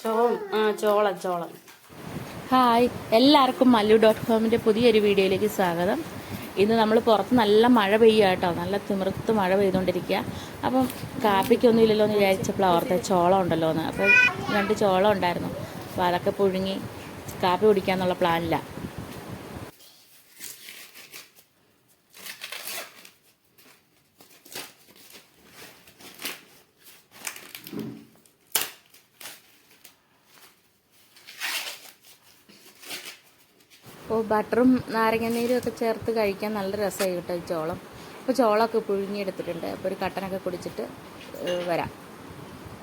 ചോളം. ഹായ്, എല്ലാവർക്കും mallu.com പുതിയൊരു വീഡിയോയിലേക്ക് സ്വാഗതം. ഇന്ന് നമ്മൾ പുറത്ത് നല്ല മഴ പെയ്യുക കേട്ടോ, നല്ല തിമിർത്ത് മഴ പെയ്തുകൊണ്ടിരിക്കുക. അപ്പം കാപ്പിക്കൊന്നും ഇല്ലല്ലോ എന്ന് വിചാരിച്ചപ്പോൾ ഓർത്തെ ചോളം ഉണ്ടല്ലോ എന്ന്. അപ്പോൾ 2 ചോളം ഉണ്ടായിരുന്നു, അപ്പോൾ അതൊക്കെ പുഴുങ്ങി കാപ്പി കുടിക്കാന്നുള്ള പ്ലാനിലാണ്. അപ്പോൾ ബട്ടറും നാരങ്ങനീരും ഒക്കെ ചേർത്ത് കഴിക്കാൻ നല്ല രസമായി കേട്ടോ ഈ ചോളം. അപ്പോൾ ചോളമൊക്കെ പുഴുങ്ങിയെടുത്തിട്ടുണ്ട്. അപ്പോൾ ഒരു കട്ടനൊക്കെ കുടിച്ചിട്ട് വരാം.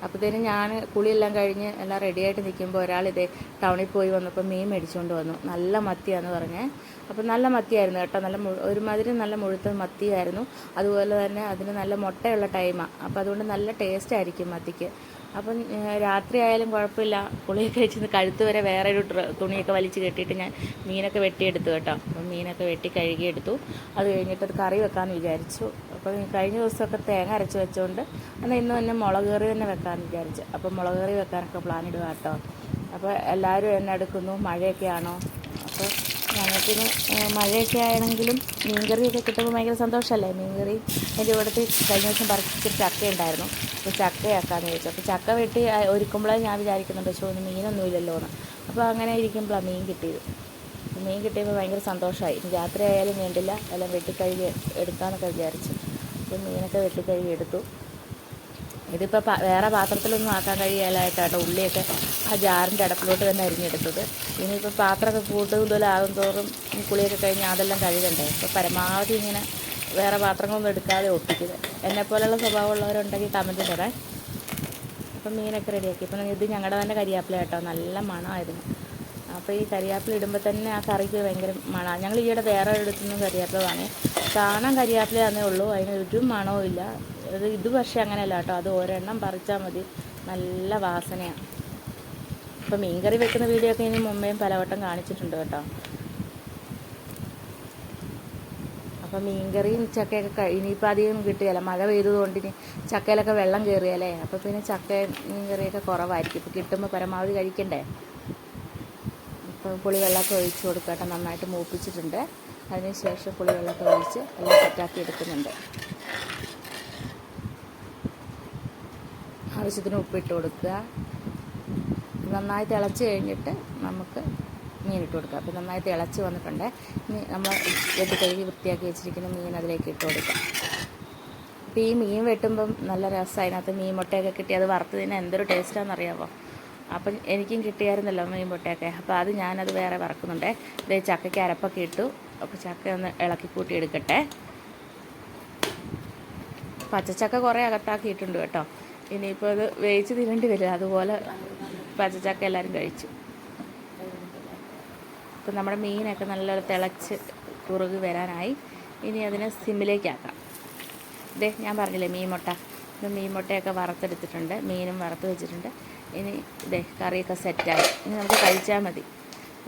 അപ്പോഴത്തേനും ഞാൻ കുളിയെല്ലാം കഴിഞ്ഞ് എല്ലാം റെഡിയായിട്ട് നിൽക്കുമ്പോൾ ഒരാളിതേ ടൗണിൽ പോയി വന്നപ്പോൾ മീൻ മേടിച്ചുകൊണ്ട് വന്നു. നല്ല മത്തിയാന്ന് പറഞ്ഞേ. അപ്പോൾ നല്ല മത്തിയായിരുന്നു കേട്ടോ, ഒരുമാതിരി നല്ല മുഴുത്ത മത്തിയായിരുന്നു. അതുപോലെ തന്നെ അതിന് നല്ല മുട്ടയുള്ള ടൈമാണ്. അപ്പോൾ അതുകൊണ്ട് നല്ല ടേസ്റ്റ് ആയിരിക്കും മത്തിക്ക്. അപ്പം രാത്രി ആയാലും കുഴപ്പമില്ല, കുളിയൊക്കെ കഴിച്ച് കഴുത്ത് വരെ വേറെ ഒരു തുണിയൊക്കെ വലിച്ച് കെട്ടിയിട്ട് ഞാൻ മീനൊക്കെ വെട്ടിയെടുത്തു കേട്ടോ. അപ്പം മീനൊക്കെ വെട്ടി കഴുകിയെടുത്തു. അത് കഴിഞ്ഞിട്ട് അത് കറി വെക്കാമെന്ന് വിചാരിച്ചു. അപ്പോൾ കഴിഞ്ഞ ദിവസമൊക്കെ തേങ്ങ അരച്ച് വെച്ചുകൊണ്ട് എന്നാൽ ഇന്ന് തന്നെ മുളക് കറി തന്നെ വെക്കാമെന്ന് വിചാരിച്ചു. അപ്പോൾ മുളക് കറി വെക്കാനൊക്കെ പ്ലാൻ ഇടുക കേട്ടോ. അപ്പോൾ എല്ലാവരും എന്നെ എടുക്കുന്നു, മഴയൊക്കെ ആണോ? അപ്പോൾ ഞങ്ങൾക്കിന് മഴയൊക്കെ ആണെങ്കിലും മീൻകറിയൊക്കെ കിട്ടുമ്പോൾ ഭയങ്കര സന്തോഷമല്ലേ. മീൻകറി എൻ്റെ ഇവിടുത്തെ കഴിഞ്ഞ ദിവസം പറിച്ചിട്ട് ചക്ക ഉണ്ടായിരുന്നു. അപ്പോൾ ചക്കയാക്കാമെന്ന് ചോദിച്ചു. അപ്പോൾ ചക്ക വെട്ടി ഒരുക്കുമ്പോഴേ ഞാൻ വിചാരിക്കുന്നുണ്ട്, പക്ഷേ ഒന്നും മീനൊന്നും ഇല്ലല്ലോ എന്ന്. അപ്പോൾ അങ്ങനെ ഇരിക്കുമ്പോഴാണ് മീൻ കിട്ടിയത്. മീൻ കിട്ടിയപ്പോൾ ഭയങ്കര സന്തോഷമായി. രാത്രി ആയാലും വേണ്ടില്ല, എല്ലാം വെട്ടിക്കഴുകി എടുക്കാമെന്നൊക്കെ വിചാരിച്ചു. അപ്പോൾ മീനൊക്കെ വെട്ടിക്കഴുകി എടുത്തു. ഇതിപ്പോൾ വേറെ പാത്രത്തിലൊന്നും ആക്കാൻ കഴിയാലായിട്ടാണ് ഉള്ളിയൊക്കെ ആ ജാറിൻ്റെ അടപ്പിലോട്ട് തന്നെ അരിഞ്ഞെടുത്തത്. ഇനിയിപ്പോൾ പാത്രമൊക്കെ കൂടുതലാകും തോറും കുളിയൊക്കെ കഴിഞ്ഞ് അതെല്ലാം കഴുകണ്ടേ. അപ്പോൾ പരമാവധി ഇങ്ങനെ വേറെ പാത്രങ്ങളൊന്നും എടുക്കാതെ ഒട്ടിക്കുന്നത്. എന്നെപ്പോലെയുള്ള സ്വഭാവമുള്ളവരുണ്ടെങ്കിൽ കമൻറ്റ് തരാം. അപ്പം മീനൊക്കെ റെഡിയാക്കി. ഇപ്പം ഇത് ഞങ്ങളുടെ തന്നെ കരിയാപ്പില കേട്ടോ, നല്ല മണമായിരുന്നു. അപ്പോൾ ഈ കരിയാപ്പില ഇടുമ്പോൾ തന്നെ ആ കറിക്ക് ഭയങ്കര മണമാണ്. ഞങ്ങൾ ഈയിടെ വേറെ എടുത്തൊന്നും കരിയാപ്പില വാങ്ങി, കാണാൻ കരിയാപ്പിലയാന്നേ ഉള്ളൂ, അതിന് ഒരു മണവും ഇല്ല. ഇത് പക്ഷേ അങ്ങനെയല്ല കേട്ടോ, അത് ഒരെണ്ണം പറിച്ചാൽ മതി, നല്ല വാസനയാണ്. ഇപ്പോൾ മീൻകറി വെക്കുന്ന വീഡിയോ ഒക്കെ ഇനി മുമ്പേയും പലവട്ടം കാണിച്ചിട്ടുണ്ട് കേട്ടോ. അപ്പോൾ മീൻകറിയും ചക്കയൊക്കെ ഇനിയിപ്പോൾ അധികം കിട്ടുകയില്ല, മഴ പെയ്തതുകൊണ്ട് ഇനി ചക്കയിലൊക്കെ വെള്ളം കയറിയല്ലേ. അപ്പോൾ പിന്നെ ചക്കയും മീൻകറിയൊക്കെ കുറവായിരിക്കും. ഇപ്പോൾ കിട്ടുമ്പോൾ പരമാവധി കഴിക്കണ്ടേ. ഇപ്പോൾ പുളിവെള്ളമൊക്കെ ഒഴിച്ച് കൊടുക്കട്ടെ, നന്നായിട്ട് മൂപ്പിച്ചിട്ടുണ്ട്. അതിനുശേഷം പുളിവെള്ളമൊക്കെ ഒഴിച്ച് എല്ലാം സെറ്റാക്കി എടുക്കുന്നുണ്ട്. ആവശ്യത്തിന് ഉപ്പിട്ട് കൊടുക്കുക. നന്നായി തിളച്ച് കഴിഞ്ഞിട്ട് നമുക്ക് മീനിട്ട് കൊടുക്കുക. അപ്പോൾ നന്നായി തിളച്ച് വന്നിട്ടുണ്ട്. ഇനി നമ്മൾ വെട്ടി കഴുകി വൃത്തിയാക്കി വെച്ചിരിക്കുന്ന മീൻ അതിലേക്ക് ഇട്ട് കൊടുക്കാം. അപ്പോൾ ഈ മീൻ വെട്ടുമ്പം നല്ല രസമാണ്. അതിനകത്ത് മീൻ മുട്ടയൊക്കെ കിട്ടി അത് വറുത്തതിന് എന്തൊരു ടേസ്റ്റാണെന്നറിയാമോ. അപ്പം എനിക്കും കിട്ടിയായിരുന്നല്ലോ മീൻ മുട്ടയൊക്കെ. അപ്പോൾ അത് ഞാനത് വേറെ വറക്കുന്നുണ്ട്. ഇതേ ചക്കയ്ക്ക് അരപ്പൊക്കെ ഇട്ടു. അപ്പോൾ ചക്ക ഒന്ന് ഇളക്കി കൂട്ടി എടുക്കട്ടെ. പച്ചച്ചക്ക കുറേ അകത്താക്കിയിട്ടുണ്ട് കേട്ടോ. ഇനിയിപ്പോൾ അത് വേവിച്ച് തിന്നേണ്ടി വരില്ല, അതുപോലെ പച്ചച്ചക്ക എല്ലാവരും കഴിച്ചു. ഇപ്പം നമ്മുടെ മീനൊക്കെ നല്ലൊരു തിളച്ച് കുറുകി വരാനായി. ഇനി അതിനെ സിമ്മിലേക്കാക്കാം. ഇതേ ഞാൻ പറഞ്ഞില്ലേ മീൻ മുട്ട, ഇത് മീൻ മുട്ടയൊക്കെ വറുത്തെടുത്തിട്ടുണ്ട്, മീനും വറുത്ത് വെച്ചിട്ടുണ്ട്. ഇനി ഇതേ കറിയൊക്കെ സെറ്റായി. ഇനി നമുക്ക് കഴിച്ചാൽ മതി.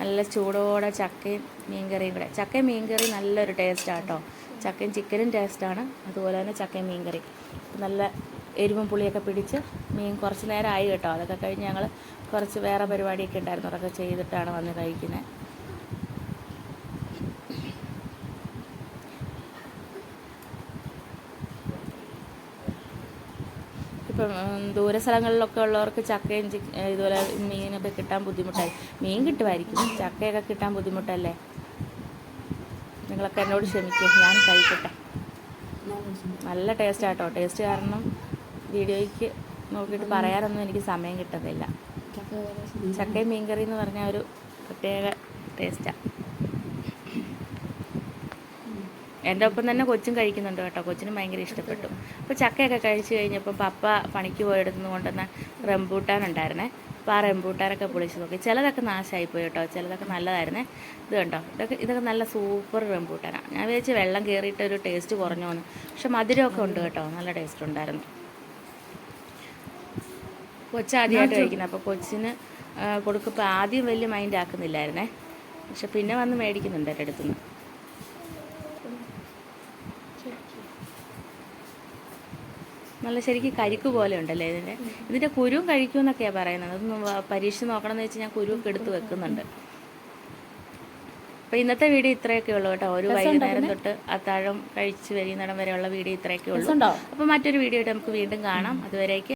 നല്ല ചൂടോടെ ചക്കയും മീൻകറിയും കൂടെ. ചക്കയും മീൻകറി നല്ലൊരു ടേസ്റ്റാണ് കേട്ടോ. ചക്കയും ചിക്കനും ടേസ്റ്റാണ്, അതുപോലെ തന്നെ ചക്കയും മീൻകറി നല്ല എരിവും പുളിയൊക്കെ പിടിച്ച്. മീൻ കുറച്ച് നേരമായി കേട്ടോ. അതൊക്കെ കഴിഞ്ഞ് ഞങ്ങൾ കുറച്ച് വേറെ പരിപാടിയൊക്കെ ഉണ്ടായിരുന്നു, അതൊക്കെ ചെയ്തിട്ടാണ് വന്ന് കഴിക്കുന്നത്. ഇപ്പം ദൂര സ്ഥലങ്ങളിലൊക്കെ ഉള്ളവർക്ക് ചക്കയും ഇതുപോലെ മീനൊക്കെ കിട്ടാൻ ബുദ്ധിമുട്ടായി. മീൻ കിട്ടുമായിരിക്കും, ചക്കയൊക്കെ കിട്ടാൻ ബുദ്ധിമുട്ടല്ലേ. നിങ്ങളൊക്കെ എന്നോട് ക്ഷമിക്കും, ഞാൻ കഴിക്കട്ടെ. നല്ല ടേസ്റ്റാട്ടോ. ടേസ്റ്റ് കാരണം വീഡിയോയ്ക്ക് നോക്കിയിട്ട് പറയാനൊന്നും എനിക്ക് സമയം കിട്ടുന്നില്ല. ചക്കയും മീൻകറി എന്ന് പറഞ്ഞാൽ ഒരു പ്രത്യേക ടേസ്റ്റാണ്. എൻ്റെ ഒപ്പം തന്നെ കൊച്ചും കഴിക്കുന്നുണ്ട് കേട്ടോ. കൊച്ചിനും ഭയങ്കര ഇഷ്ടപ്പെട്ടു. അപ്പോൾ ചക്കയൊക്കെ കഴിച്ച് കഴിഞ്ഞപ്പോൾ പപ്പ പണിക്ക് പോയെടുത്തുനിന്ന് കൊണ്ടുവന്ന റംബൂട്ടാൻ ഉണ്ടായിരുന്നേ. അപ്പോൾ ആ റംബൂട്ടാനൊക്കെ പൊളിച്ച് നോക്കി. ചിലതൊക്കെ നാശമായിപ്പോയി കേട്ടോ, ചിലതൊക്കെ നല്ലതായിരുന്നേ. ഇത് കണ്ടോ, ഇതൊക്കെ നല്ല സൂപ്പർ റംബൂട്ടാനാണ്. ഞാൻ വിചാരിച്ച് വെള്ളം കയറിയിട്ട് ഒരു ടേസ്റ്റ് കുറഞ്ഞു വന്നു, പക്ഷെ മധുരമൊക്കെ ഉണ്ട് കേട്ടോ, നല്ല ടേസ്റ്റ് ഉണ്ടായിരുന്നു. കൊച്ചാദ്യമായിട്ട് കഴിക്കുന്നത്, അപ്പോൾ കൊച്ചിന് കൊടുക്കുമ്പോൾ ആദ്യം വലിയ മൈൻഡ് ആക്കുന്നില്ലായിരുന്നേ, പക്ഷെ പിന്നെ വന്ന് മേടിക്കുന്നുണ്ട് എൻ്റെ അടുത്തുനിന്ന്. നല്ല ശരിക്കും കരിക്ക് പോലെ ഉണ്ടല്ലേ ഇതിൻ്റെ കുരുവും കഴിക്കുമെന്നൊക്കെയാണ് പറയുന്നത്. അതൊന്ന് പരീക്ഷിച്ച് നോക്കണമെന്ന് വെച്ച് ഞാൻ കുരുവൊക്കെ എടുത്ത് വെക്കുന്നുണ്ട്. അപ്പോൾ ഇന്നത്തെ വീഡിയോ ഇത്രയൊക്കെ ഉള്ളൂ കേട്ടോ. ഒരു വൈകുന്നേരം തൊട്ട് അത്താഴം കഴിച്ച് വൈകുന്നേരം വരെയുള്ള വീഡിയോ ഇത്രയൊക്കെ ഉള്ളൂ. അപ്പോൾ മറ്റൊരു വീഡിയോ ആയിട്ട് നമുക്ക് വീണ്ടും കാണാം. അതുവരേക്ക്